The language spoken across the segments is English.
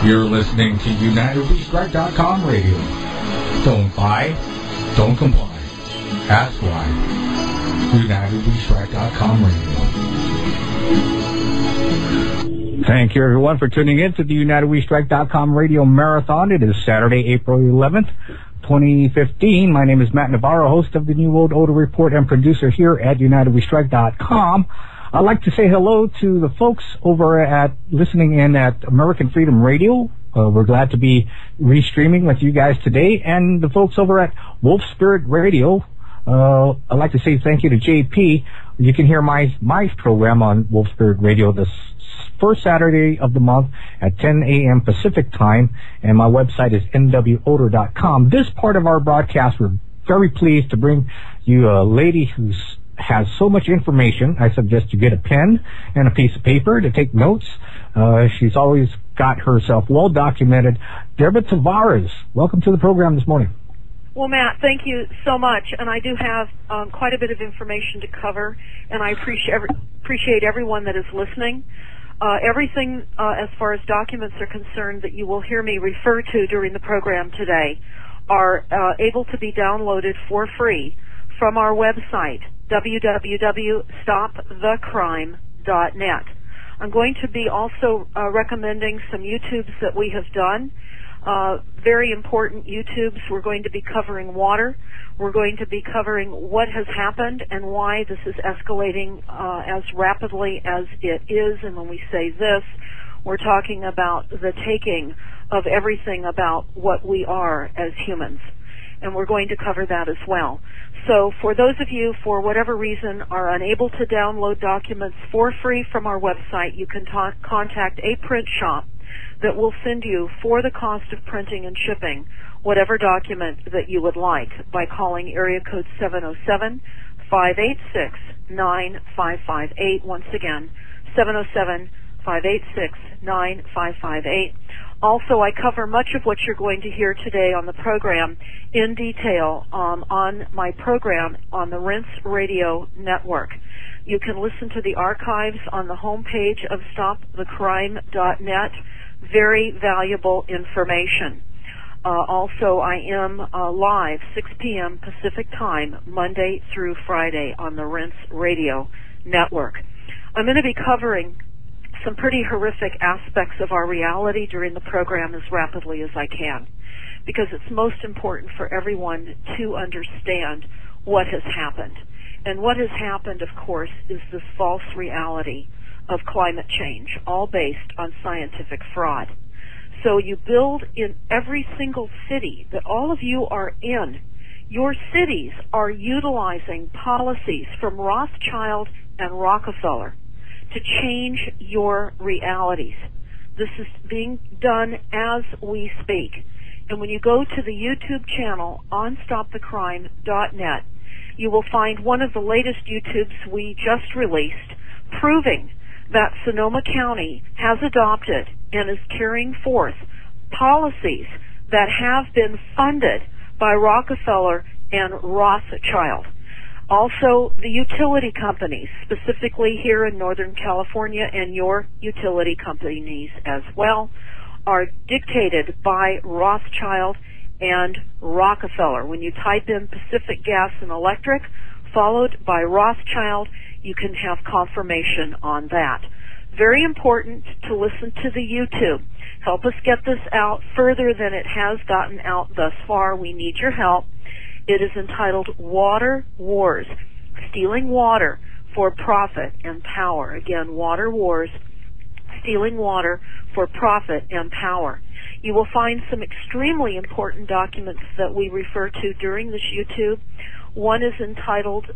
You're listening to UnitedWeStrike.com radio. Don't buy, don't comply. That's why. UnitedWeStrike.com radio. Thank you, everyone, for tuning in to the UnitedWeStrike.com radio marathon. It is Saturday, April 11th, 2015. My name is Matt Navarro, host of the New World Order Report and producer here at UnitedWeStrike.com. I'd like to say hello to the folks over at listening in at American Freedom Radio. We're glad to be restreaming with you guys today. And the folks over at Wolf Spirit Radio. I'd like to say thank you to JP. You can hear my program on Wolf Spirit Radio this first Saturday of the month at 10 a.m. Pacific time. And my website is nwodor.com. This part of our broadcast, we're very pleased to bring you a lady who has so much information. I suggest you get a pen and a piece of paper to take notes. She's always got herself well documented. Deborah Tavares, welcome to the program this morning. Well, Matt, thank you so much. And I do have quite a bit of information to cover, and I appreciate everyone that is listening. Everything as far as documents are concerned that you will hear me refer to during the program today are able to be downloaded for free from our website, www.stopthecrime.net. I'm going to be also recommending some YouTubes that we have done, very important YouTubes. We're going to be covering water. We're going to be covering what has happened and why this is escalating as rapidly as it is. And when we say this, we're talking about the taking of everything about what we are as humans. And we're going to cover that as well. So for those of you, for whatever reason, are unable to download documents for free from our website, you can contact a print shop that will send you, for the cost of printing and shipping, whatever document that you would like by calling area code 707-586-9558. Once again, 707-586-9558. Also, I cover much of what you're going to hear today on the program in detail on my program on the Rinse Radio Network. You can listen to the archives on the homepage of stopthecrime.net. Very valuable information. Also, I am live 6 p.m. Pacific time, Monday through Friday on the Rinse Radio Network. I'm going to be covering some pretty horrific aspects of our reality during the program as rapidly as I can, because it's most important for everyone to understand what has happened. And what has happened, of course, is this false reality of climate change, all based on scientific fraud. So you build in every single city that all of you are in. Your cities are utilizing policies from Rothschild and Rockefeller to change your realities. This is being done as we speak. And when you go to the YouTube channel on stopthecrime.net, you will find one of the latest YouTubes we just released proving that Sonoma County has adopted and is carrying forth policies that have been funded by Rockefeller and Rothschild. Also, the utility companies, specifically here in Northern California, and your utility companies as well, are dictated by Rothschild and Rockefeller. When you type in Pacific Gas and Electric, followed by Rothschild, you can have confirmation on that. Very important to listen to the YouTube. Help us get this out further than it has gotten out thus far. We need your help. It is entitled Water Wars, Stealing Water for Profit and Power. Again, Water Wars, Stealing Water for Profit and Power. You will find some extremely important documents that we refer to during this YouTube. One is entitled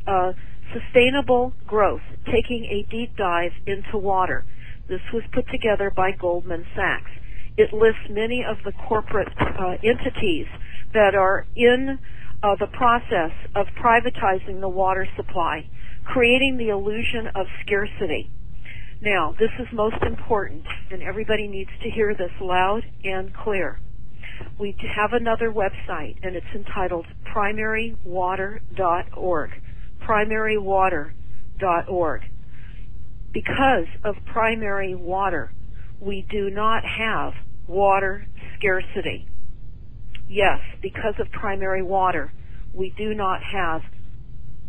Sustainable Growth, Taking a Deep Dive into Water. This was put together by Goldman Sachs. It lists many of the corporate entities that are in the process of privatizing the water supply, creating the illusion of scarcity. Now, this is most important, and everybody needs to hear this loud and clear. We have another website, and it's entitled primarywater.org. primarywater.org. Because of primary water, we do not have water scarcity. Yes, because of primary water, we do not have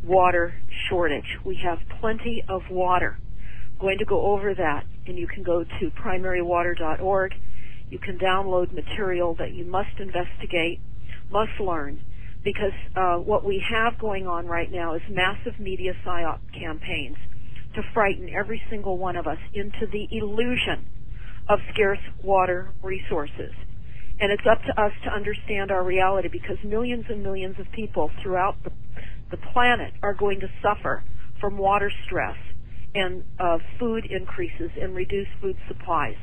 water shortage. We have plenty of water. I'm going to go over that, and you can go to primarywater.org. You can download material that you must investigate, must learn, because what we have going on right now is massive media psyop campaigns to frighten every single one of us into the illusion of scarce water resources. And it's up to us to understand our reality, because millions and millions of people throughout the planet are going to suffer from water stress and food increases and reduced food supplies.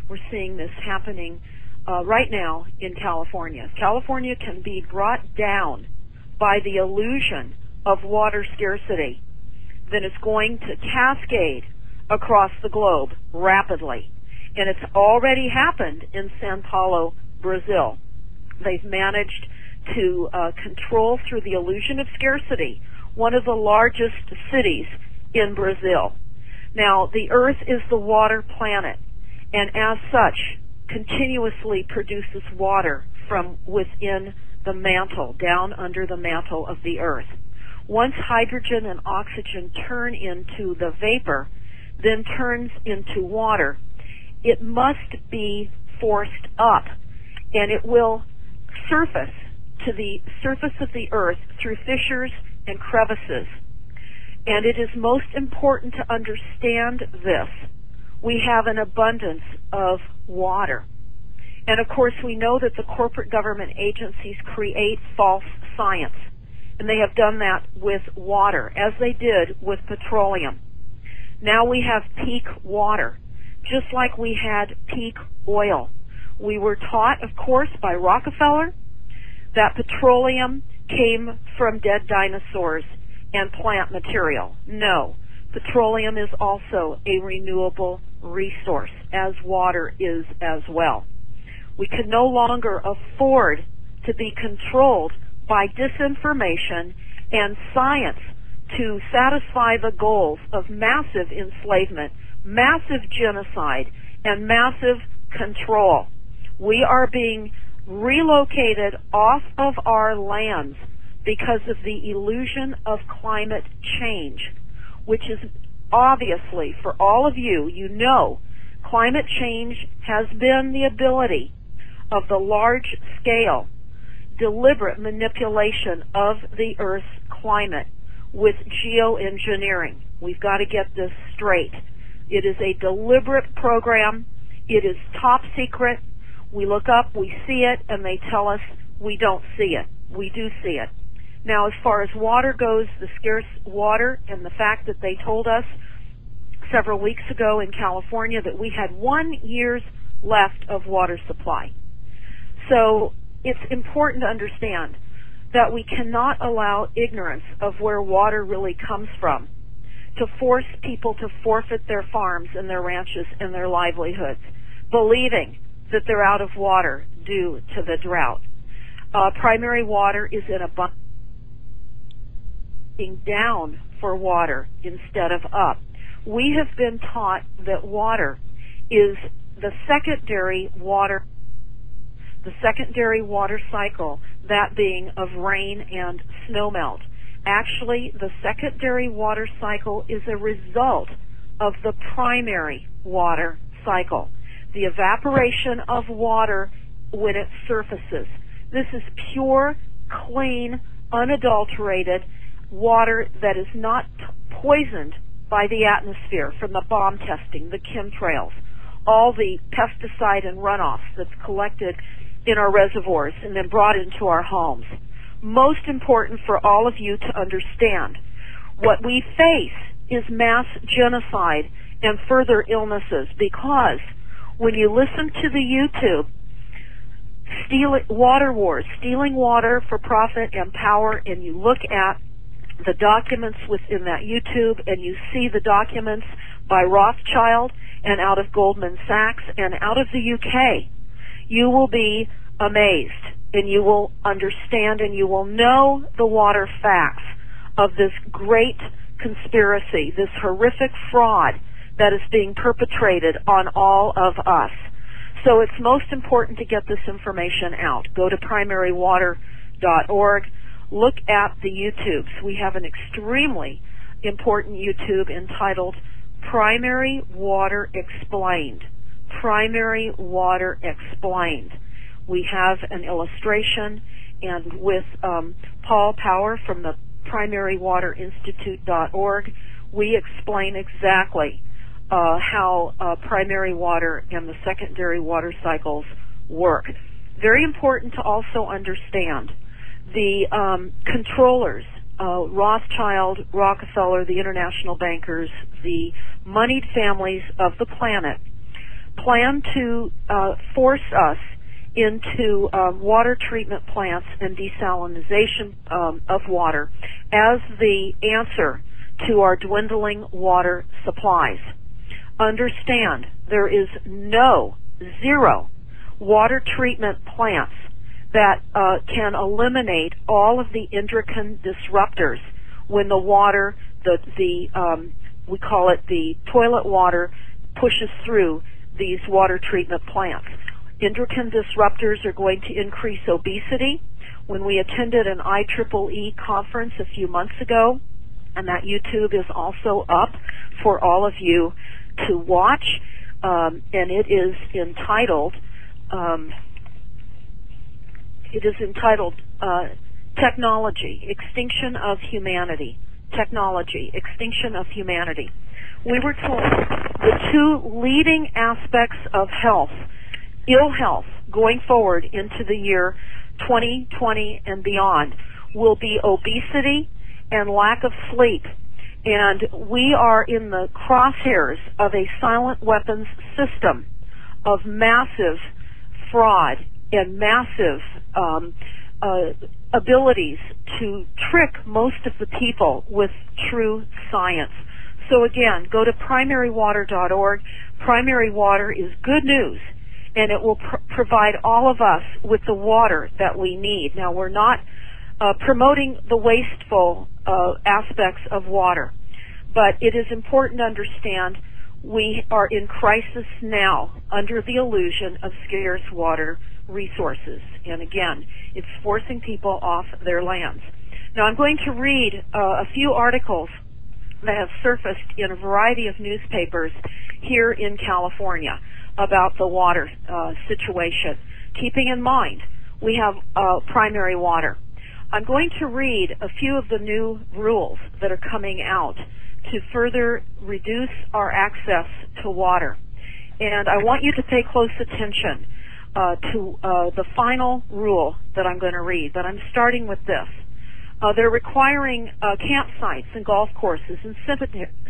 We're seeing this happening right now in California. If California can be brought down by the illusion of water scarcity, then it's going to cascade across the globe rapidly. And it's already happened in Sao Paulo, Brazil. They've managed to control, through the illusion of scarcity, one of the largest cities in Brazil. Now, the Earth is the water planet, and as such, continuously produces water from within the mantle, down under the mantle of the Earth. Once hydrogen and oxygen turn into the vapor, then turns into water, it must be forced up, and it will surface to the surface of the Earth through fissures and crevices. And it is most important to understand this. We have an abundance of water. And of course, we know that the corporate government agencies create false science. And they have done that with water, as they did with petroleum. Now we have peak water, just like we had peak oil. We were taught, of course, by Rockefeller that petroleum came from dead dinosaurs and plant material. No, petroleum is also a renewable resource, as water is as well. We can no longer afford to be controlled by disinformation and science to satisfy the goals of massive enslavement, massive genocide, and massive control. We are being relocated off of our lands because of the illusion of climate change, which is obviously, for all of you, you know, climate change has been the ability of the large-scale, deliberate manipulation of the Earth's climate with geoengineering. We've got to get this straight. It is a deliberate program. It is top secret. We look up, we see it, and they tell us we don't see it. We do see it. Now, as far as water goes, the scarce water and the fact that they told us several weeks ago in California that we had 1 year's left of water supply. So it's important to understand that we cannot allow ignorance of where water really comes from to force people to forfeit their farms and their ranches and their livelihoods, believing that they're out of water due to the drought. Primary water is in abundance, down for water instead of up. We have been taught that water is the secondary water cycle, that being of rain and snowmelt. Actually, the secondary water cycle is a result of the primary water cycle, the evaporation of water when it surfaces. This is pure, clean, unadulterated water that is not poisoned by the atmosphere from the bomb testing, the chemtrails, all the pesticide and runoffs that's collected in our reservoirs and then brought into our homes. Most important for all of you to understand, what we face is mass genocide and further illnesses, because when you listen to the YouTube, water wars, stealing water for profit and power, and you look at the documents within that YouTube and you see the documents by Rothschild and out of Goldman Sachs and out of the UK, you will be amazed and you will understand and you will know the water facts of this great conspiracy, this horrific fraud that is being perpetrated on all of us. So it's most important to get this information out. Go to primarywater.org. Look at the YouTubes. We have an extremely important YouTube entitled Primary Water Explained. Primary Water Explained. We have an illustration, and with Paul Power from the PrimaryWaterInstitute.org, we explain exactly how primary water and the secondary water cycles work. Very important to also understand the controllers, Rothschild, Rockefeller, the international bankers, the moneyed families of the planet, plan to force us into water treatment plants and desalinization of water as the answer to our dwindling water supplies. Understand, there is zero water treatment plants that can eliminate all of the endocrine disruptors when the water, we call it the toilet water, pushes through these water treatment plants. Endocrine disruptors are going to increase obesity. When we attended an IEEE conference a few months ago, and that YouTube is also up for all of you to watch, and it is entitled Technology, Extinction of Humanity. Technology, Extinction of Humanity. We were told the two leading aspects of health, ill health, going forward into the year 2020 and beyond, will be obesity and lack of sleep. And we are in the crosshairs of a silent weapons system of massive fraud and massive abilities to trick most of the people with true science. So again, go to primarywater.org. Primary water is good news, and it will provide all of us with the water that we need. Now, we're not promoting the wasteful aspects of water, but it is important to understand we are in crisis now under the illusion of scarce water resources. And again, it's forcing people off their lands. Now, I'm going to read a few articles that have surfaced in a variety of newspapers here in California about the water situation, keeping in mind we have primary water. I'm going to read a few of the new rules that are coming out to further reduce our access to water. And I want you to pay close attention to the final rule that I'm going to read, but I'm starting with this. They're requiring campsites and golf courses and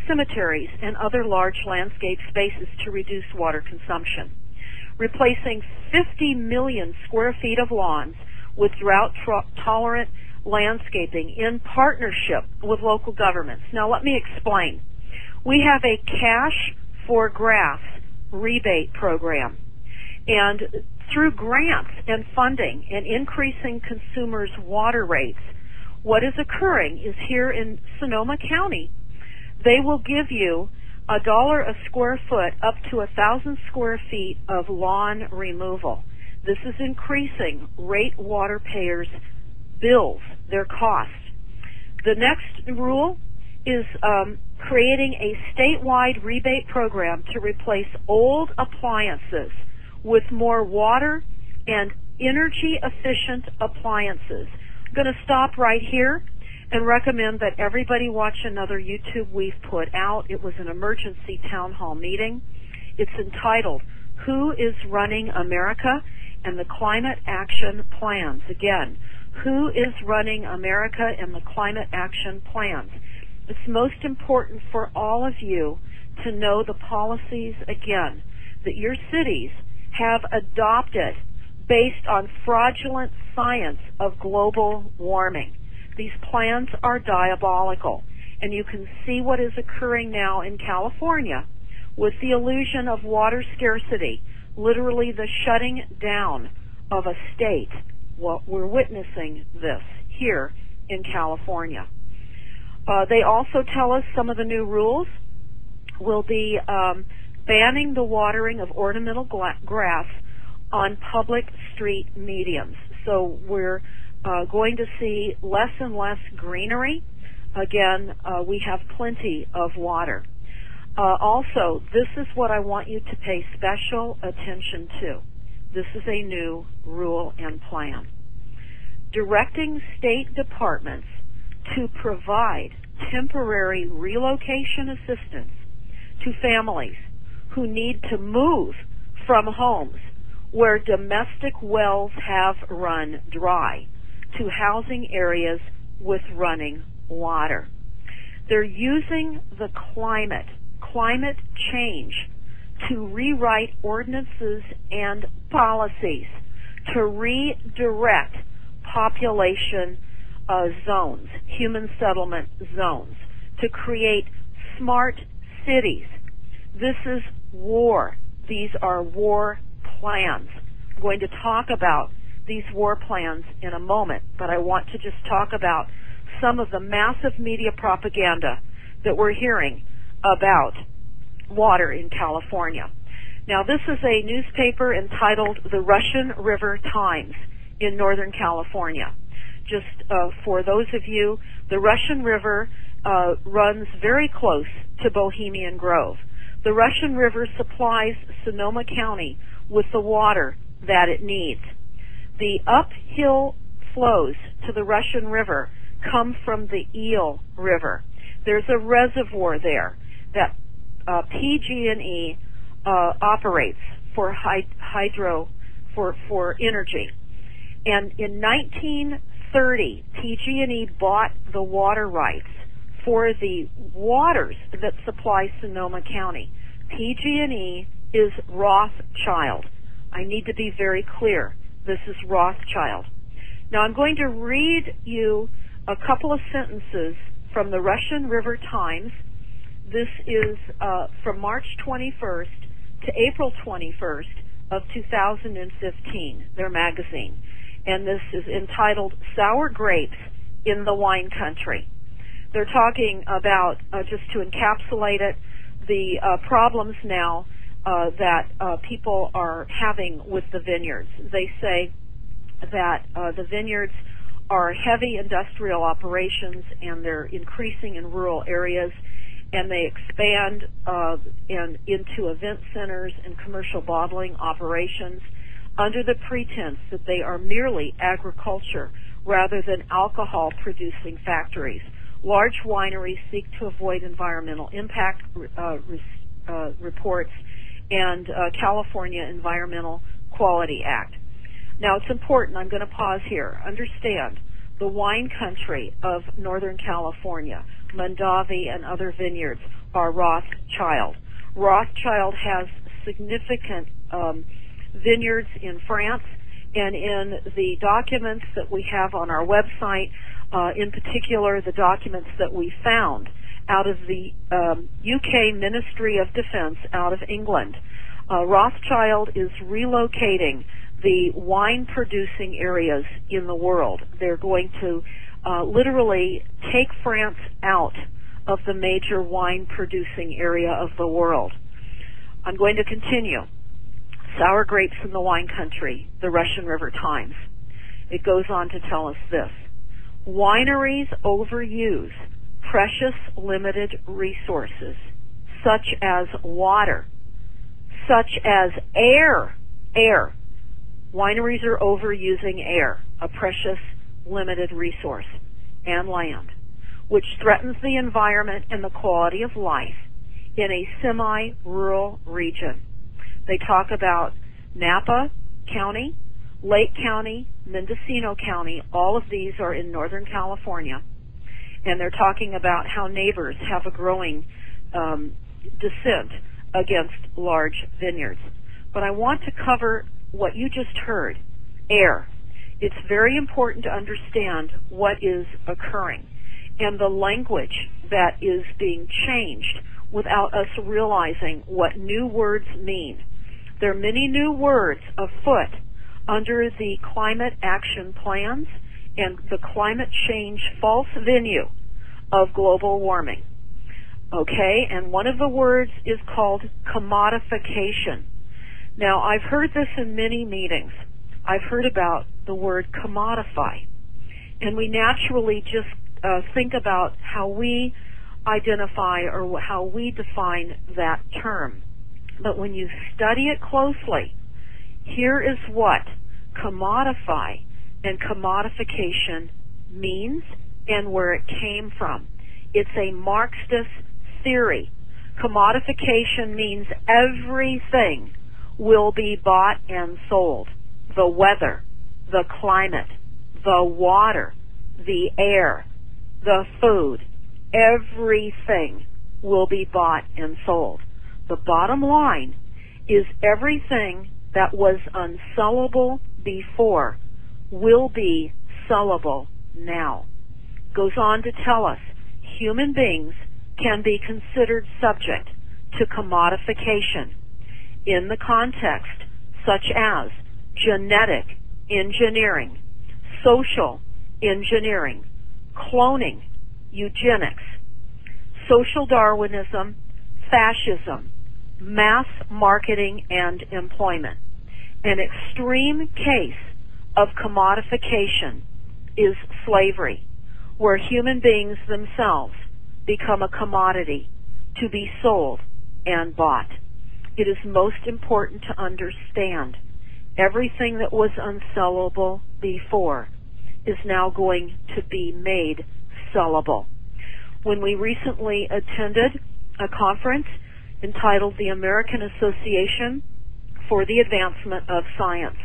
cemeteries and other large landscape spaces to reduce water consumption, replacing 50 million square feet of lawns with drought-tolerant landscaping in partnership with local governments. Now, let me explain. We have a cash for grass rebate program, and through grants and funding and increasing consumers' water rates, what is occurring is here in Sonoma County, they will give you $1 a square foot up to 1,000 square feet of lawn removal. This is increasing rate water payers' bills, their cost. The next rule is creating a statewide rebate program to replace old appliances with more water and energy-efficient appliances. I'm going to stop right here and recommend that everybody watch another YouTube we've put out. It was an emergency town hall meeting. It's entitled, Who is Running America and the Climate Action Plans? Again, Who is Running America and the Climate Action Plans? It's most important for all of you to know the policies, again, that your cities have adopted based on fraudulent science of global warming. These plans are diabolical, and you can see what is occurring now in California with the illusion of water scarcity, literally the shutting down of a state. Well, we're witnessing this here in California. They also tell us some of the new rules will be banning the watering of ornamental grass on public street mediums. So we're going to see less and less greenery. Again, we have plenty of water. Also, this is what I want you to pay special attention to. This is a new rule and plan. Directing state departments to provide temporary relocation assistance to families who need to move from homes where domestic wells have run dry to housing areas with running water. They're using the climate change to rewrite ordinances and policies to redirect population zones, human settlement zones, to create smart cities. This is war. These are war plans. I'm going to talk about these war plans in a moment, but I want to just talk about some of the massive media propaganda that we're hearing about water in California. Now, this is a newspaper entitled the Russian River Times in Northern California. Just for those of you, the Russian River runs very close to Bohemian Grove. The Russian River supplies Sonoma County with the water that it needs. The uphill flows to the Russian River come from the Eel River. There's a reservoir there that PG&E operates for hydro for energy. And in 1930, PG&E bought the water rights for the waters that supply Sonoma County. PG&E is Rothschild. I need to be very clear. This is Rothschild. Now I'm going to read you a couple of sentences from the Russian River Times. This is from March 21st to April 21st of 2015, their magazine. And this is entitled Sour Grapes in the Wine Country. They're talking about, just to encapsulate it, the problems now that people are having with the vineyards. They say that the vineyards are heavy industrial operations and they're increasing in rural areas, and they expand into event centers and commercial bottling operations under the pretense that they are merely agriculture rather than alcohol-producing factories. Large wineries seek to avoid environmental impact reports and California Environmental Quality Act. Now, it's important. I'm going to pause here. Understand, the wine country of Northern California, Mondavi and other vineyards, are Rothschild. Rothschild has significant vineyards in France, and in the documents that we have on our website, in particular the documents that we found out of the UK Ministry of Defense out of England, Rothschild is relocating the wine-producing areas in the world. They're going to literally take France out of the major wine-producing area of the world. I'm going to continue. Sour grapes in the wine country, the Russian River Times. It goes on to tell us this. Wineries overuse precious limited resources, such as water, such as air. Wineries are overusing air, a precious limited resource, and land, which threatens the environment and the quality of life in a semi-rural region. They talk about Napa County, Lake County, Mendocino County. All of these are in Northern California. And they're talking about how neighbors have a growing dissent against large vineyards. But I want to cover what you just heard, air. It's very important to understand what is occurring and the language that is being changed without us realizing what new words mean. There are many new words afoot under the climate action plans and the climate change false venue of global warming. Okay, and one of the words is called commodification. Now, I've heard this in many meetings. I've heard about the word commodify, and we naturally just think about how we identify or how we define that term. But when you study it closely, here is what commodify and commodification means and where it came from. It's a Marxist theory. Commodification means everything will be bought and sold. The weather, the climate, the water, the air, the food, everything will be bought and sold. The bottom line is everything that was unsellable before will be sellable now. Goes on to tell us human beings can be considered subject to commodification in the context such as genetic engineering, social engineering, cloning, eugenics, social Darwinism, fascism, mass marketing and employment. An extreme case of commodification is slavery, where human beings themselves become a commodity to be sold and bought. It is most important to understand everything that was unsellable before is now going to be made sellable. When we recently attended a conference entitled the American Association for the Advancement of Science,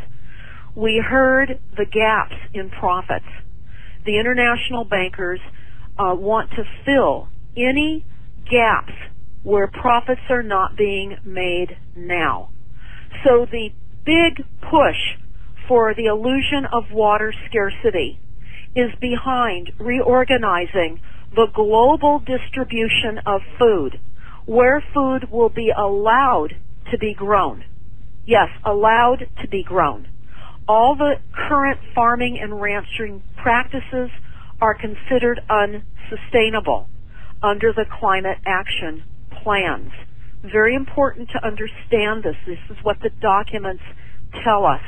we heard the gaps in profits. The international bankers want to fill any gaps where profits are not being made now. So the big push for the illusion of water scarcity is behind reorganizing the global distribution of food, where food will be allowed to be grown. Yes, allowed to be grown. All the current farming and ranching practices are considered unsustainable under the climate action plans. Very important to understand this. This is what the documents tell us.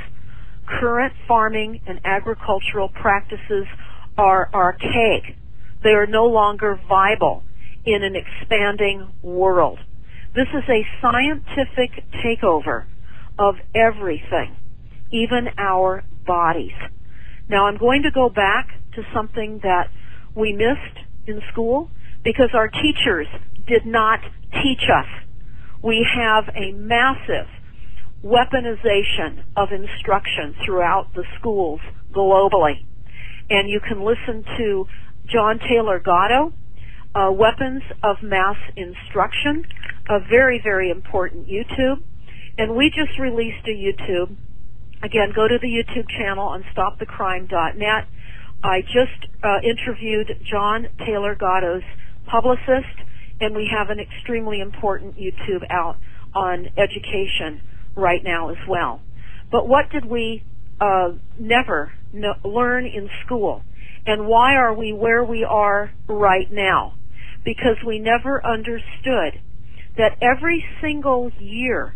Current farming and agricultural practices are archaic. They are no longer viable in an expanding world. This is a scientific takeover of everything, even our bodies. Now, I'm going to go back to something that we missed in school because our teachers did not teach us. We have a massive weaponization of instruction throughout the schools globally. And you can listen to John Taylor Gatto, Weapons of Mass Instruction, a very, very important YouTube. And we just released a YouTube. Again, go to the YouTube channel on stopthecrime.net. I just interviewed John Taylor Gatto's publicist, and we have an extremely important YouTube out on education right now as well. But what did we never learn in school? And why are we where we are right now? Because we never understood that every single year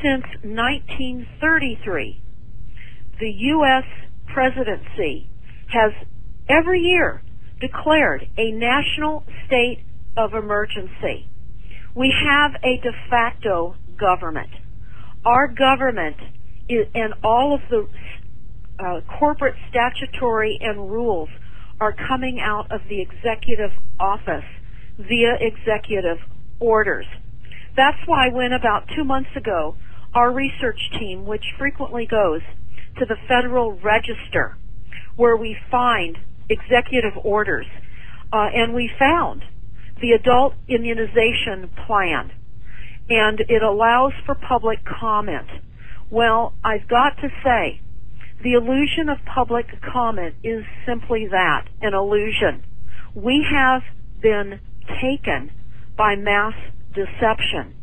since 1933, the U.S. presidency has every year declared a national state of emergency. We have a de facto government. Our government and all of the corporate statutory and rules are coming out of the executive office via executive orders. That's why when about 2 months ago, our research team, which frequently goes to the Federal Register, where we find executive orders, and we found the adult immunization plan, and it allows for public comment. Well, I've got to say, the illusion of public comment is simply that, an illusion. We have been taken by mass deception,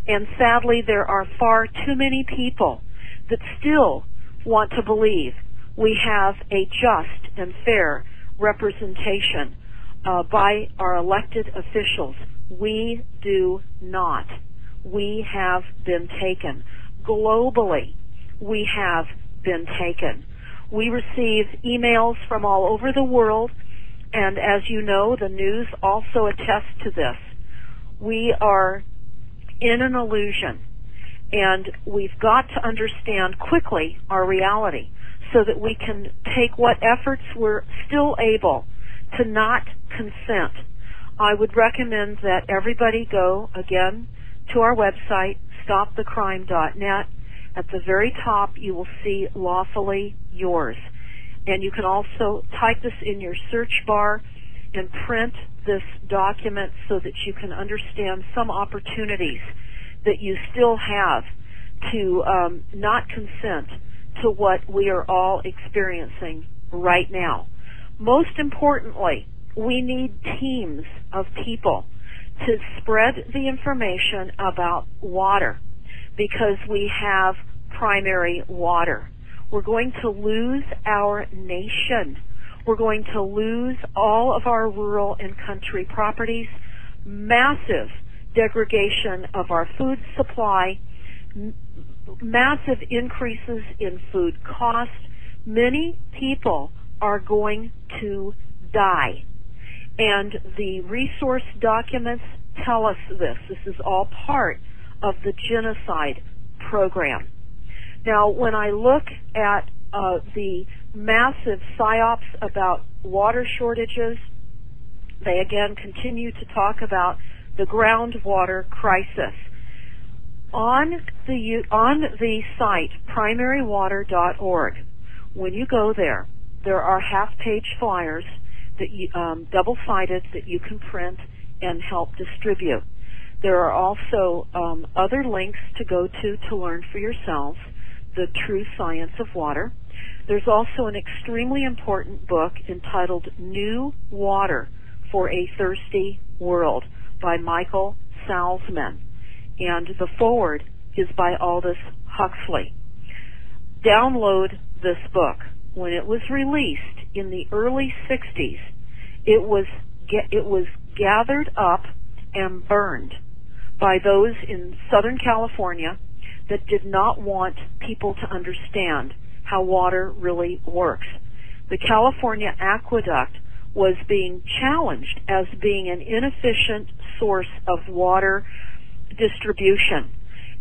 and sadly there are far too many people that still want to believe we have a just and fair representation by our elected officials. We do not. We have been taken. globally we have been taken. We receive emails from all over the world, and as you know, the news also attests to this. We are in an illusion, and we've got to understand quickly our reality so that we can take what efforts we're still able to not consent. I would recommend that everybody go, again, to our website, stopthecrime.net. At the very top, you will see Lawfully Yours. And you can also type this in your search bar and print this document so that you can understand some opportunities that you still have to not consent to what we are all experiencing right now. Most importantly, we need teams of people to spread the information about water, because we have primary water. We're going to lose our nation. We're going to lose all of our rural and country properties, massive degradation of our food supply, massive increases in food cost. Many people are going to die. And the resource documents tell us this. This is all part of the genocide program. Now, when I look at the massive psyops about water shortages, they again continue to talk about the groundwater crisis. On the site, primarywater.org, when you go there, there are half-page flyers that you, double-sided, that you can print and help distribute. There are also other links to go to learn for yourselves the true science of water. There's also an extremely important book entitled New Water for a Thirsty World by Michael Salzman, and the foreword is by Aldous Huxley. Download this book. When it was released in the early 60s, it was gathered up and burned by those in Southern California that did not want people to understand how water really works. The California aqueduct was being challenged as being an inefficient source of water distribution.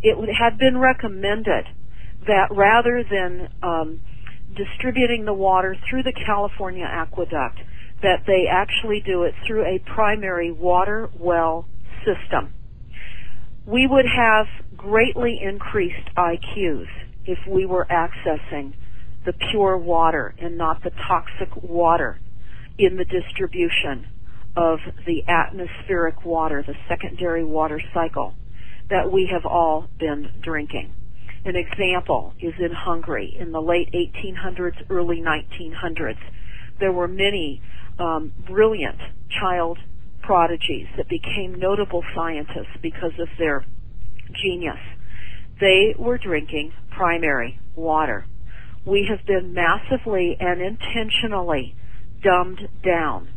It had been recommended that rather than distributing the water through the California aqueduct, that they actually do it through a primary water well system. We would have greatly increased IQs if we were accessing the pure water and not the toxic water in the distribution of the atmospheric water, the secondary water cycle that we have all been drinking. An example is in Hungary in the late 1800s, early 1900s. There were many brilliant child prodigies that became notable scientists because of their genius. They were drinking primary water. We have been massively and intentionally dumbed down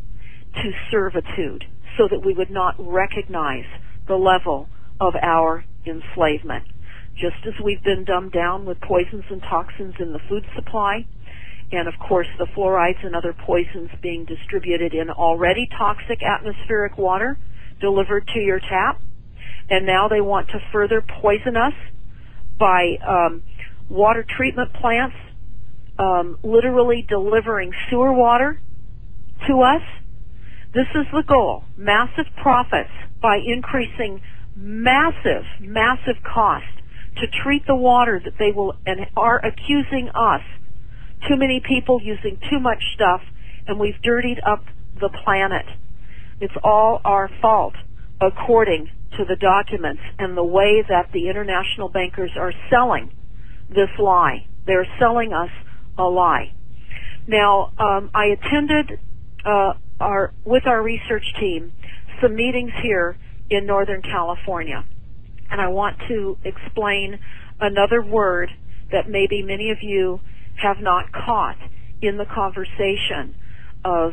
to servitude so that we would not recognize the level of our enslavement. Just as we've been dumbed down with poisons and toxins in the food supply, and of course the fluorides and other poisons being distributed in already toxic atmospheric water delivered to your tap, and now they want to further poison us by water treatment plants literally delivering sewer water to us. This is the goal. Massive profits by increasing massive cost to treat the water that they will and are accusing us. Too many people using too much stuff, and we've dirtied up the planet. It's all our fault, according to the documents and the way that the international bankers are selling this lie. They're selling us a lie. Now, I attended with our research team some meetings here in Northern California, and I want to explain another word that maybe many of you have not caught in the conversation of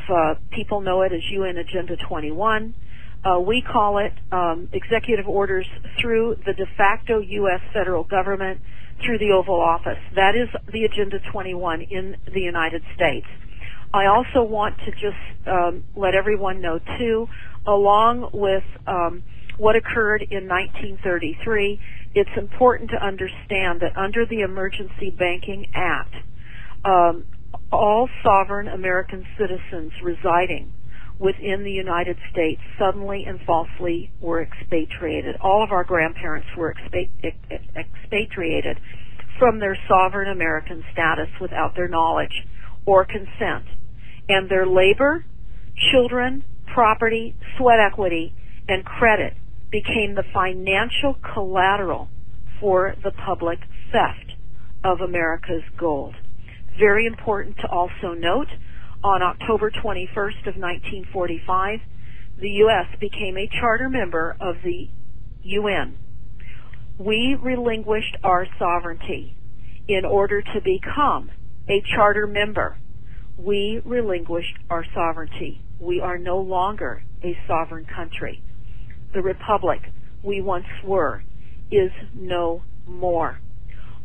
people know it as UN Agenda 21. We call it executive orders through the de facto U.S. federal government through the Oval Office. That is the Agenda 21 in the United States. I also want to just let everyone know, too, along with what occurred in 1933, it's important to understand that under the Emergency Banking Act, all sovereign American citizens residing within the United States suddenly and falsely were expatriated. All of our grandparents were expatriated from their sovereign American status without their knowledge or consent. And their labor, children, property, sweat equity, and credit became the financial collateral for the public theft of America's gold. Very important to also note, on October 21st of 1945, the U.S. became a charter member of the UN. We relinquished our sovereignty in order to become a charter member. We relinquished our sovereignty. We are no longer a sovereign country. The republic we once were is no more.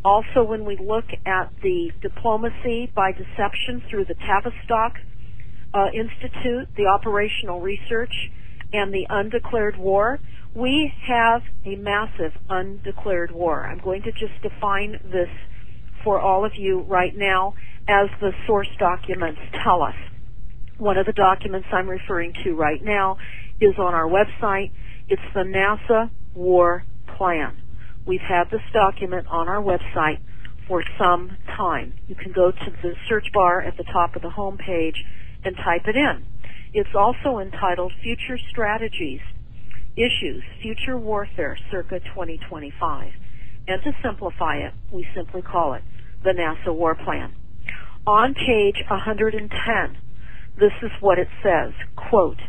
Also, when we look at the diplomacy by deception through the Tavistock Institute, the operational research, and the undeclared war, we have a massive undeclared war. I'm going to just define this for all of you right now as the source documents tell us. One of the documents I'm referring to right now is on our website. It's the NASA War Plan. We've had this document on our website for some time. You can go to the search bar at the top of the home page and type it in. It's also entitled Future Strategies, Issues, Future Warfare, circa 2025. And to simplify it, we simply call it the NASA War Plan. On page 110, this is what it says, quote,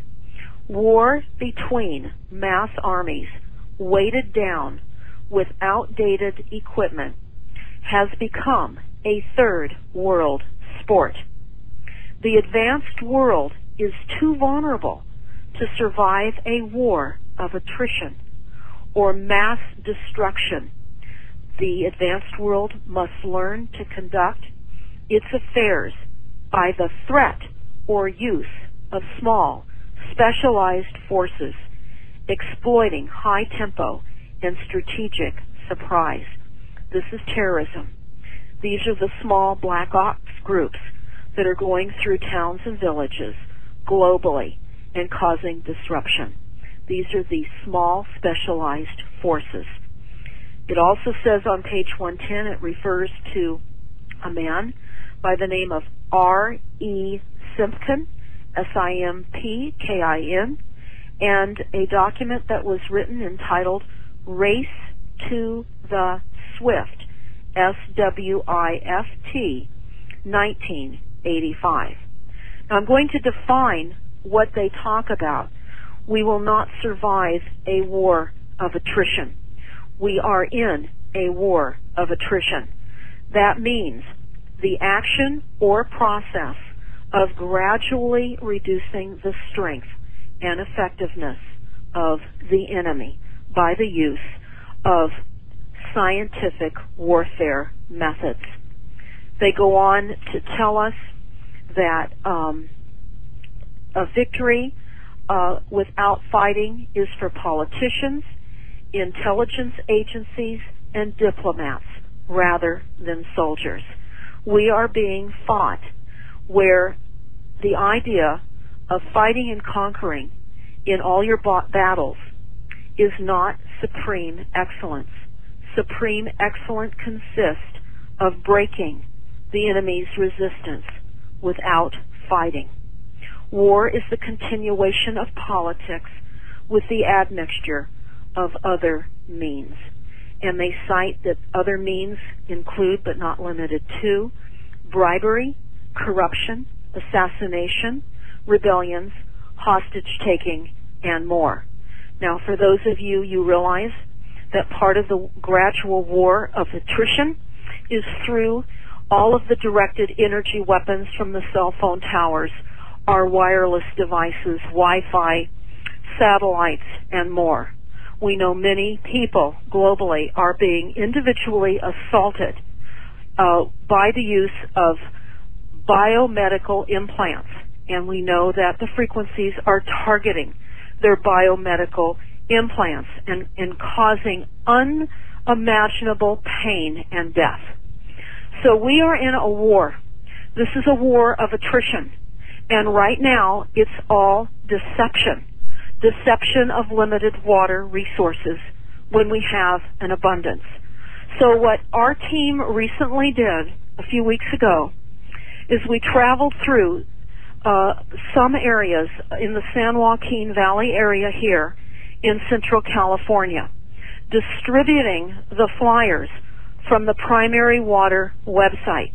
war between mass armies weighted down with outdated equipment has become a third world sport. The advanced world is too vulnerable to survive a war of attrition or mass destruction. The advanced world must learn to conduct its affairs by the threat or use of small, specialized forces, exploiting high tempo and strategic surprise. This is terrorism. These are the small black ops groups that are going through towns and villages globally and causing disruption. These are the small specialized forces. It also says on page 110, it refers to a man by the name of R.E. Simpkin, S-I-M-P-K-I-N, and a document that was written entitled Race to the Swift, S-W-I-F-T, 1985. Now I'm going to define what they talk about. We will not survive a war of attrition. We are in a war of attrition. That means the action or process of gradually reducing the strength and effectiveness of the enemy by the use of scientific warfare methods. They go on to tell us that a victory without fighting is for politicians, intelligence agencies, and diplomats rather than soldiers. We are being fought where the idea of fighting and conquering in all your battles is not supreme excellence. Supreme excellence consists of breaking the enemy's resistance without fighting. War is the continuation of politics with the admixture of other means. And they cite that other means include, but not limited to, bribery, corruption, assassination, rebellions, hostage-taking, and more. Now, for those of you, you realize that part of the gradual war of attrition is through all of the directed energy weapons from the cell phone towers, our wireless devices, Wi-Fi, satellites, and more. We know many people globally are being individually assaulted by the use of biomedical implants, and we know that the frequencies are targeting their biomedical implants and causing unimaginable pain and death. So we are in a war. This is a war of attrition, and right now it's all deception. Deception of limited water resources when we have an abundance. So what our team recently did a few weeks ago is we traveled through some areas in the San Joaquin Valley area here in Central California, distributing the flyers from the Primary Water website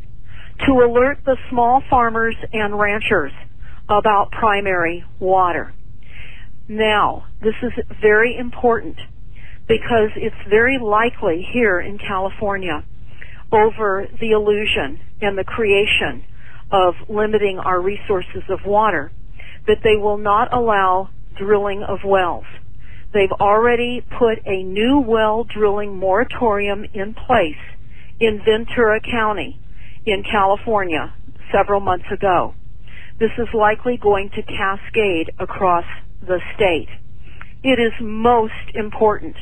to alert the small farmers and ranchers about primary water. Now, this is very important because it's very likely here in California, over the illusion and the creation of limiting our resources of water, that they will not allow drilling of wells. They've already put a new well drilling moratorium in place in Ventura County in California several months ago. This is likely going to cascade across the state. It is most important.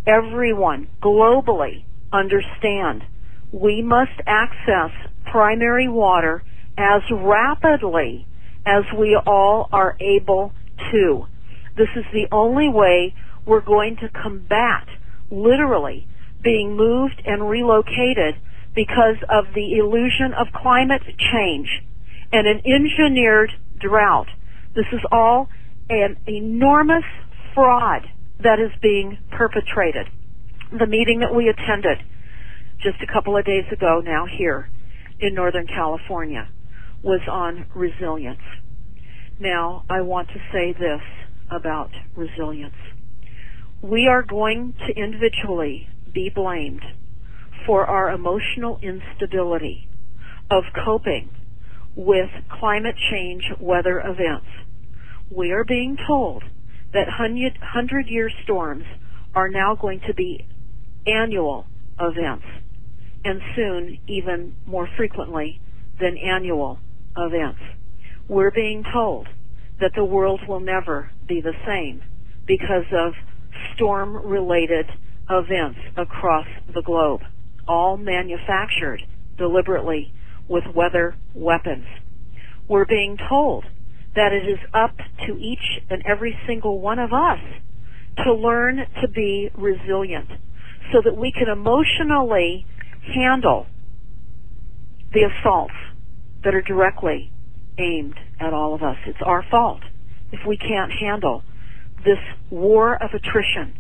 Everyone globally understand we must access primary water as rapidly as we all are able to. This is the only way we're going to combat literally being moved and relocated because of the illusion of climate change and an engineered drought. This is all an enormous fraud that is being perpetrated. The meeting that we attended just a couple of days ago now here in Northern California was on resilience. Now, I want to say this about resilience. We are going to individually be blamed for our emotional instability of coping with climate change weather events. We are being told that 100-year storms are now going to be annual events, and soon even more frequently than annual events. We're being told that the world will never be the same because of storm-related events across the globe, all manufactured deliberately with weather weapons. We're being told that it is up to each and every single one of us to learn to be resilient so that we can emotionally handle the assaults that are directly aimed at all of us. It's our fault if we can't handle this war of attrition,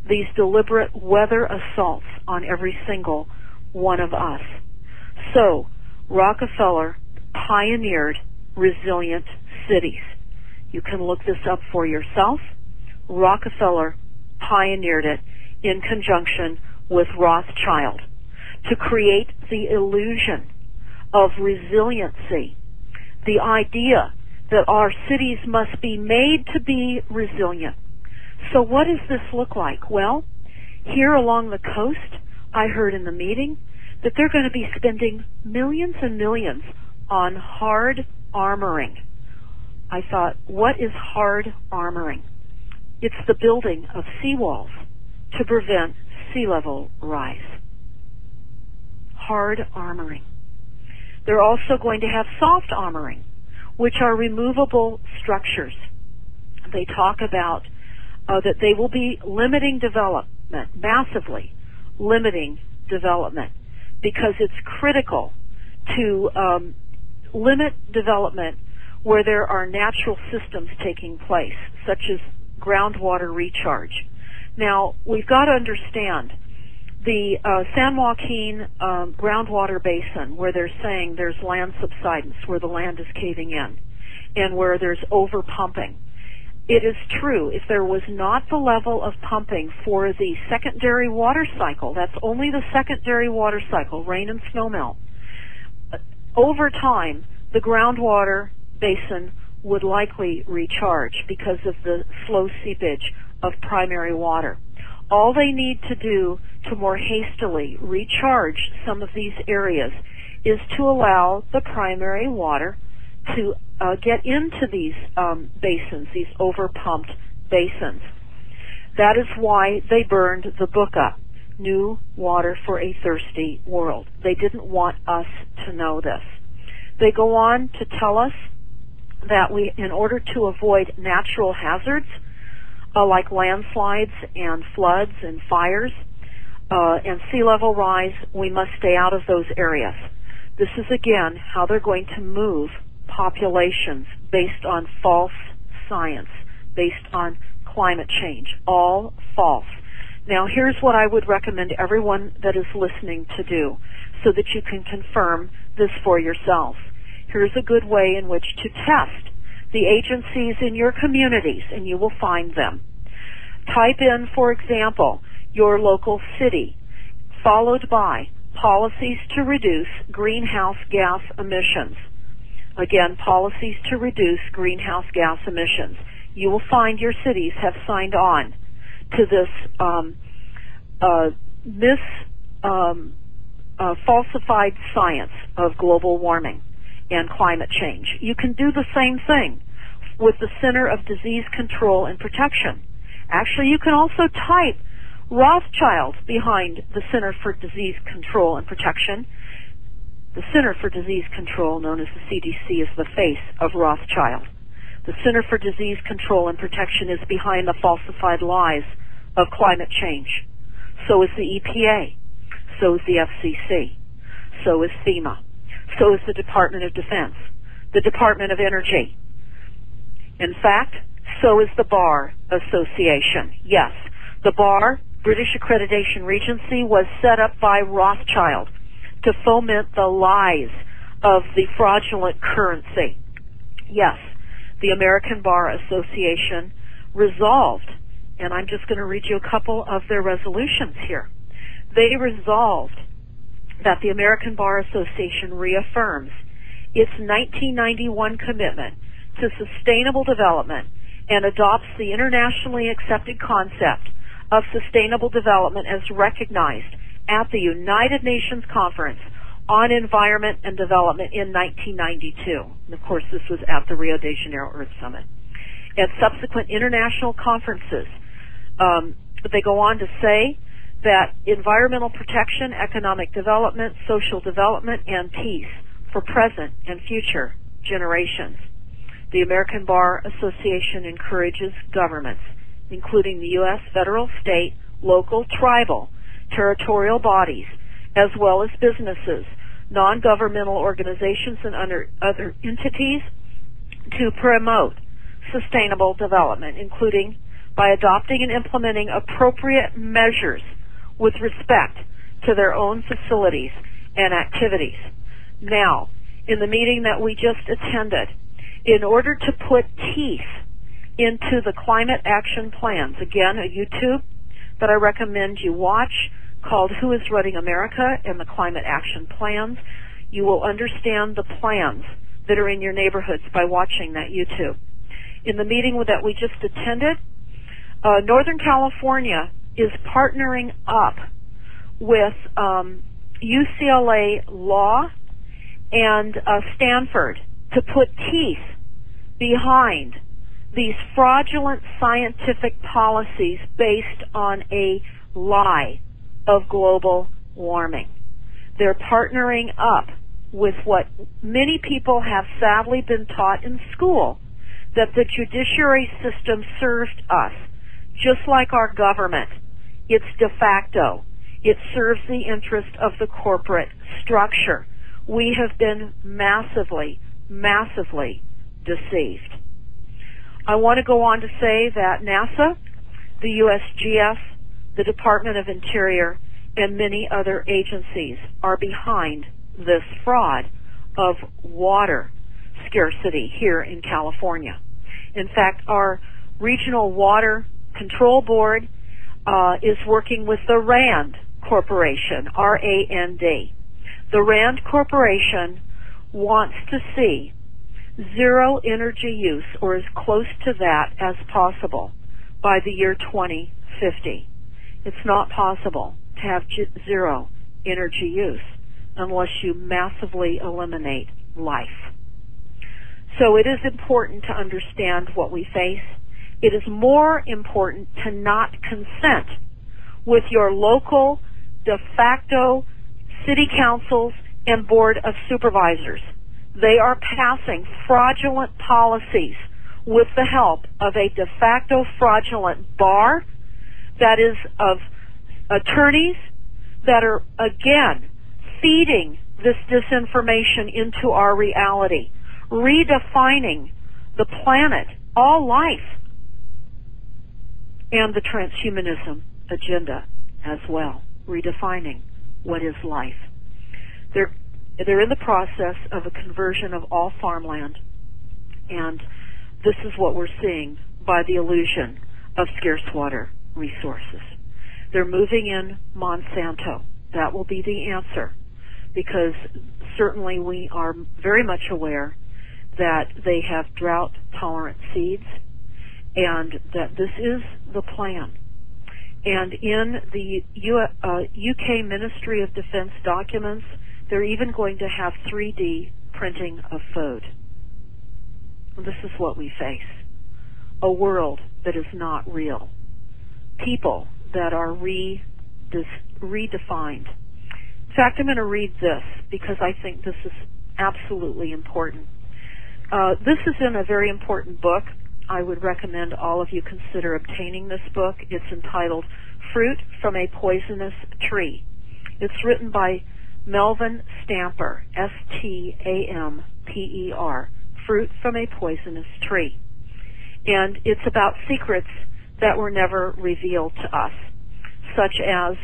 these deliberate weather assaults on every single one of us. So, Rockefeller pioneered resilient cities. You can look this up for yourself. Rockefeller pioneered it in conjunction with Rothschild to create the illusion of resiliency, the idea that our cities must be made to be resilient. So what does this look like? Well, here along the coast, I heard in the meeting that they're going to be spending millions and millions on hard armoring. I thought, what is hard armoring? It's the building of seawalls to prevent sea level rise. Hard armoring. They're also going to have soft armoring, which are removable structures. They talk about that they will be limiting development, massively limiting development, because it's critical to limit development where there are natural systems taking place, such as groundwater recharge. Now, we've got to understand the San Joaquin groundwater basin, where they're saying there's land subsidence, where the land is caving in, and where there's over-pumping. It is true, if there was not the level of pumping for the secondary water cycle, that's only the secondary water cycle, rain and snowmelt, over time, the groundwater basin would likely recharge because of the slow seepage of primary water. All they need to do to more hastily recharge some of these areas is to allow the primary water to get into these basins, these over-pumped basins. That is why they burned the book up, New Water for a Thirsty World. They didn't want us to know this. They go on to tell us that in order to avoid natural hazards like landslides and floods and fires and sea level rise, we must stay out of those areas. This is again how they're going to move populations based on false science, based on climate change, all false. Now here's what I would recommend everyone that is listening to do so that you can confirm this for yourselves. Here's a good way in which to test the agencies in your communities, and you will find them. Type in, for example, your local city, followed by policies to reduce greenhouse gas emissions. Again, policies to reduce greenhouse gas emissions. You will find your cities have signed on to this falsified science of global warming and climate change. You can do the same thing with the Center of Disease Control and Protection. Actually, you can also type Rothschild behind the Center for Disease Control and Protection. The Center for Disease Control, known as the CDC, is the face of Rothschild. The Center for Disease Control and Protection is behind the falsified lies of climate change. So is the EPA. So is the FCC. So is FEMA. So is the Department of Defense. The Department of Energy. In fact, so is the Bar Association. Yes, the Bar, British Accreditation Regency, was set up by Rothschild to foment the lies of the fraudulent currency. Yes, the American Bar Association resolved, and I'm just going to read you a couple of their resolutions here. They resolved that the American Bar Association reaffirms its 1991 commitment to sustainable development and adopts the internationally accepted concept of sustainable development as recognized at the United Nations Conference on Environment and Development in 1992. And of course, this was at the Rio de Janeiro Earth Summit. At subsequent international conferences, they go on to say that environmental protection, economic development, social development, and peace for present and future generations. The American Bar Association encourages governments, including the U.S., federal, state, local, tribal, territorial bodies, as well as businesses, non-governmental organizations, and other entities to promote sustainable development, including by adopting and implementing appropriate measures with respect to their own facilities and activities. Now, in the meeting that we just attended, in order to put teeth into the climate action plans, again, a YouTube that I recommend you watch called Who is Running America and the Climate Action Plans, you will understand the plans that are in your neighborhoods by watching that YouTube. In the meeting that we just attended, Northern California is partnering up with UCLA Law and Stanford to put teeth behind these fraudulent scientific policies based on a lie of global warming. They're partnering up with what many people have sadly been taught in school, that the judiciary system served us, just like our government. It's de facto. It serves the interest of the corporate structure. We have been massively, massively deceived. I want to go on to say that NASA, the USGS, the Department of Interior, and many other agencies are behind this fraud of water scarcity here in California. In fact, our Regional Water Control Board is working with the RAND Corporation, R-A-N-D. The RAND Corporation wants to see zero energy use, or as close to that as possible, by the year 2050. It's not possible to have zero energy use unless you massively eliminate life. So it is important to understand what we face. It is more important to not consent with your local de facto city councils and board of supervisors. They are passing fraudulent policies with the help of a de facto fraudulent bar that is of attorneys that are, again, feeding this disinformation into our reality, redefining the planet, all life, and the transhumanism agenda as well, redefining what is life. They're in the process of a conversion of all farmland, and this is what we're seeing by the illusion of scarce water resources. They're moving in Monsanto. That will be the answer, because certainly we are very much aware that they have drought-tolerant seeds, and that this is the plan. And in the UK Ministry of Defense documents, they're even going to have 3D printing of food. This is what we face. A world that is not real. People that are redefined. In fact, I'm going to read this because I think this is absolutely important. This is in a very important book. I would recommend all of you consider obtaining this book. It's entitled Fruit from a Poisonous Tree. It's written by Melvin Stamper, S-T-A-M-P-E-R, Fruit from a Poisonous Tree. And it's about secrets that were never revealed to us, such as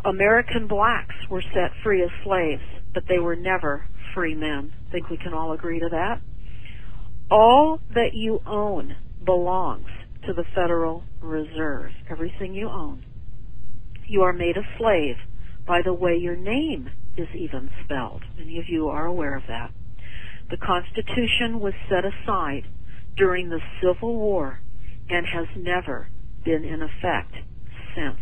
American blacks were set free as slaves, but they were never free men. I think we can all agree to that. All that you own belongs to the Federal Reserve, everything you own. You are made a slave by the way your name is even spelled. Many of you are aware of that. The Constitution was set aside during the Civil War and has never been in effect since.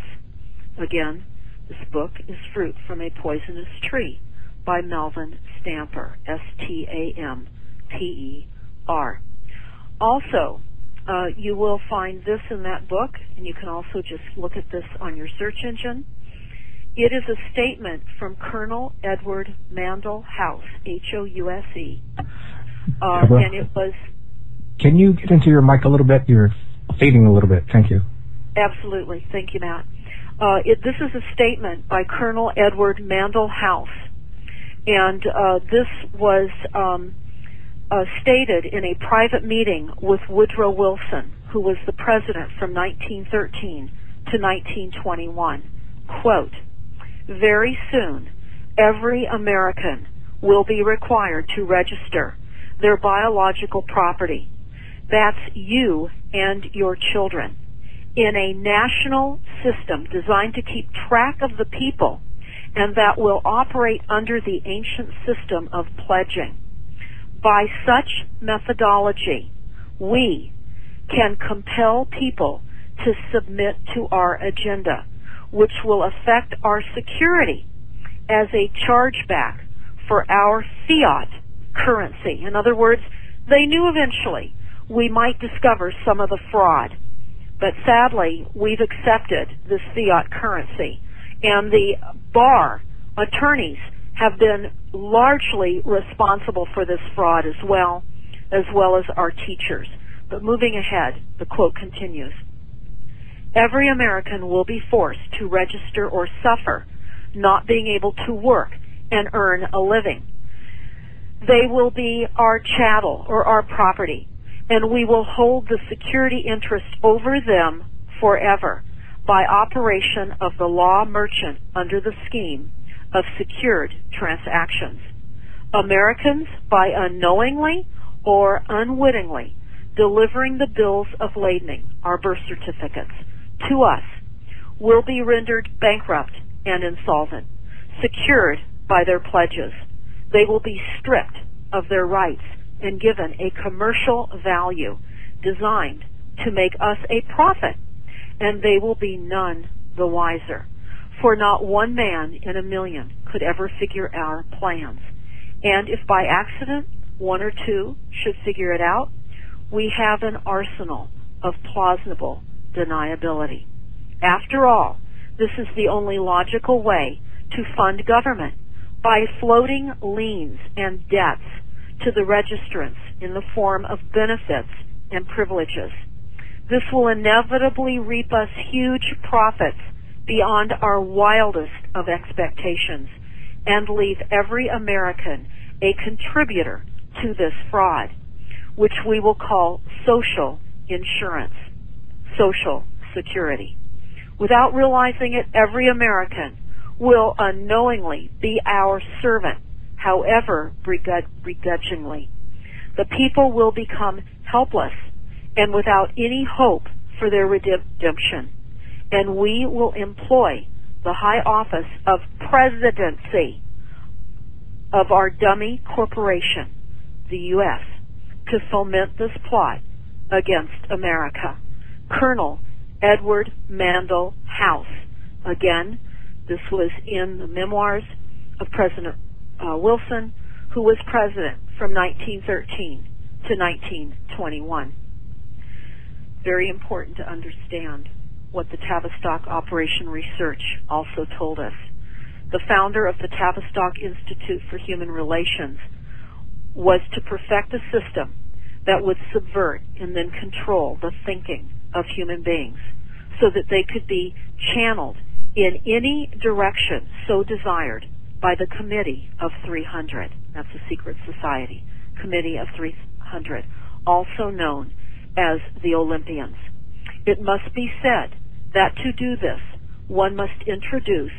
Again, this book is Fruit from a Poisonous Tree by Melvin Stamper, S-T-A-M-P-E-R. Also, you will find this in that book, and you can also just look at this on your search engine. It is a statement from Colonel Edward Mandell House, H-O-U-S-E, and it was... Can you get into your mic a little bit? You're fading a little bit. Thank you. Absolutely. Thank you, Matt. This is a statement by Colonel Edward Mandell House, and this was stated in a private meeting with Woodrow Wilson, who was the president from 1913 to 1921. Quote, "Very soon, every American will be required to register their biological property. That's you and your children, in a national system designed to keep track of the people, and that will operate under the ancient system of pledging. By such methodology, we can compel people to submit to our agenda, which will affect our security as a chargeback for our fiat currency." In other words, they knew eventually we might discover some of the fraud, but sadly, we've accepted this fiat currency, and the bar attorneys have been largely responsible for this fraud as well as our teachers. But moving ahead, the quote continues, "Every American will be forced to register or suffer not being able to work and earn a living. They will be our chattel or our property, and we will hold the security interest over them forever by operation of the law merchant under the scheme of secured transactions. Americans, by unknowingly or unwittingly delivering the bills of lading, our birth certificates, to us, will be rendered bankrupt and insolvent, secured by their pledges. They will be stripped of their rights and given a commercial value designed to make us a profit, and they will be none the wiser. For not one man in a million could ever figure our plans. And if by accident one or two should figure it out, we have an arsenal of plausible deniability. After all, this is the only logical way to fund government, by floating liens and debts to the registrants in the form of benefits and privileges. This will inevitably reap us huge profits beyond our wildest of expectations and leave every American a contributor to this fraud, which we will call social insurance, social security. Without realizing it, every American will unknowingly be our servant, however begrudgingly. The people will become helpless and without any hope for their redemption, and we will employ the high office of presidency of our dummy corporation, the U.S., to foment this plot against America. Colonel Edward Mandell House. Again, this was in the memoirs of President Wilson, who was president from 1913 to 1921. Very important to understand what the Tavistock Operation Research also told us. The founder of the Tavistock Institute for Human Relations was to perfect a system that would subvert and then control the thinking of human beings so that they could be channeled in any direction so desired by the Committee of 300. That's a secret society, Committee of 300, also known as the Olympians. It must be said that to do this, one must introduce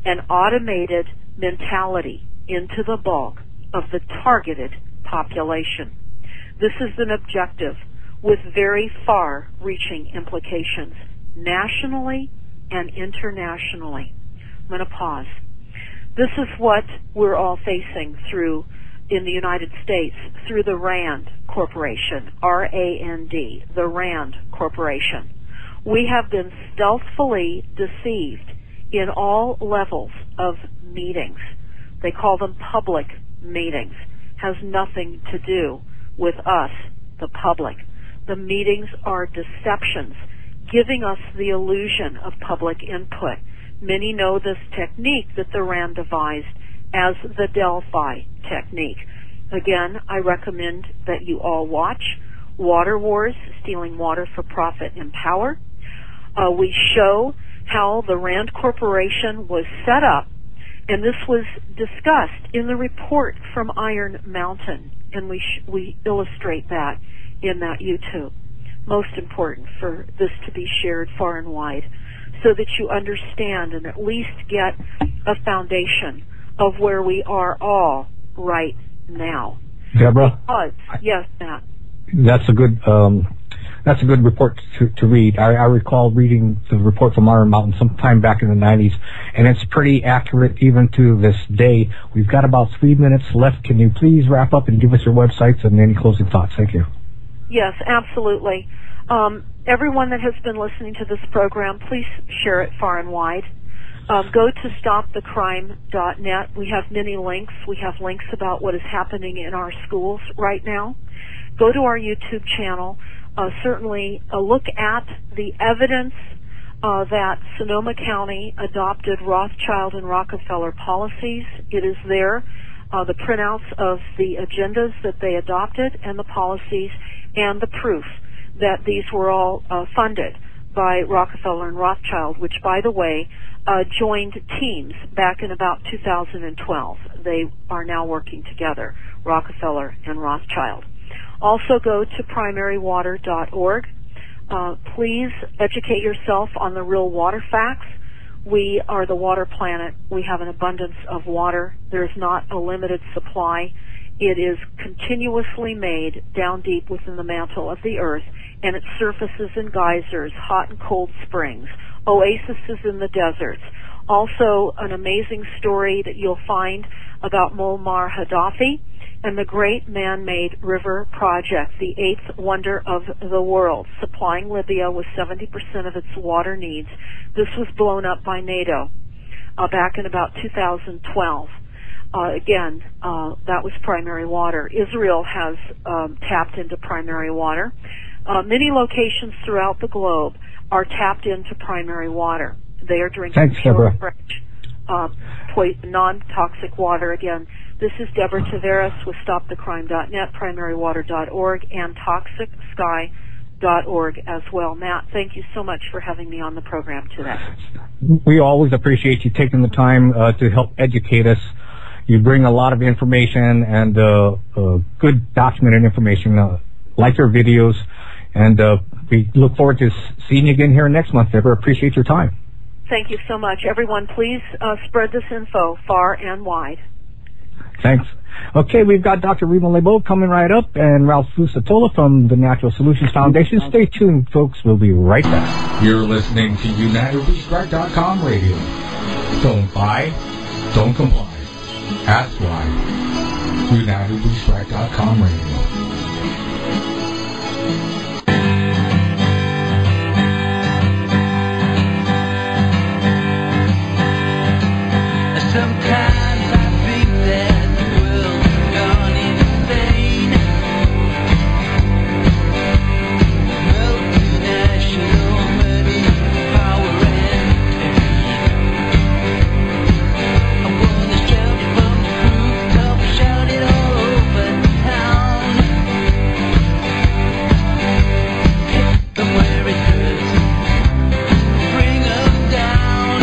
an automated mentality into the bulk of the targeted population. This is an objective with very far-reaching implications nationally and internationally. I'm going to pause. This is what we're all facing through in the United States through the RAND Corporation, R-A-N-D, the RAND Corporation. We have been stealthily deceived in all levels of meetings. They call them public meetings. Has nothing to do with us, the public. The meetings are deceptions, giving us the illusion of public input. Many know this technique that the RAND devised as the Delphi technique. Again, I recommend that you all watch Water Wars, Stealing Water for Profit and Power. We show how the RAND Corporation was set up, and this was discussed in the report from Iron Mountain, and we illustrate that in that YouTube. Most important for this to be shared far and wide so that you understand and at least get a foundation of where we are all right now. Deborah? Yes, Matt. That's a good report to read. I recall reading the report from Iron Mountain sometime back in the 90s, and it's pretty accurate even to this day. We've got about 3 minutes left. Can you please wrap up and give us your websites and any closing thoughts? Thank you. Yes, absolutely. Everyone that has been listening to this program, please share it far and wide. Go to stopthecrime.net. We have many links. We have links about what is happening in our schools right now. Go to our YouTube channel. Certainly look at the evidence that Sonoma County adopted Rothschild and Rockefeller policies. It is there, the printouts of the agendas that they adopted and the policies and the proof that these were all funded by Rockefeller and Rothschild, which, by the way, joined teams back in about 2012. They are now working together, Rockefeller and Rothschild. Also go to primarywater.org. Please educate yourself on the real water facts. We are the water planet. We have an abundance of water. There's not a limited supply. It is continuously made down deep within the mantle of the earth, and it surfaces in geysers, hot and cold springs, oases in the deserts. Also, an amazing story that you'll find about Muammar Gaddafi and the Great Man-Made River Project, the eighth wonder of the world, supplying Libya with 70% of its water needs. This was blown up by NATO back in about 2012. That was primary water. Israel has tapped into primary water. Many locations throughout the globe are tapped into primary water. They are drinking pure, fresh, non-toxic water. Again, this is Deborah Taveras with StopTheCrime.net, PrimaryWater.org, and ToxicSky.org as well. Matt, thank you so much for having me on the program today. We always appreciate you taking the time to help educate us. You bring a lot of information and good documented information, like your videos, and we look forward to seeing you again here next month, Deborah. Appreciate your time. Thank you so much. Everyone, please spread this info far and wide. Thanks. Okay, we've got Dr. Rima Lebo coming right up, and Ralph Fusatola from the Natural Solutions Foundation. Stay tuned, folks. We'll be right back. You're listening to UnitedWeStrike.com radio. Don't buy, don't comply. That's why. UnitedWeStrike.com radio. Sometimes I think that the world's gone insane. Multinational money, power and pain. I wanna shout it from the rooftop, shout it all over town. Hit them where it hurts, bring them down.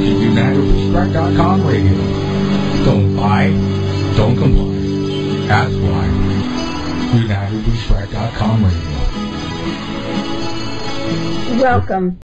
UnitedWeStrike.com radio. Don't buy, don't comply. That's why. UnitedWeStrike.com radio. Welcome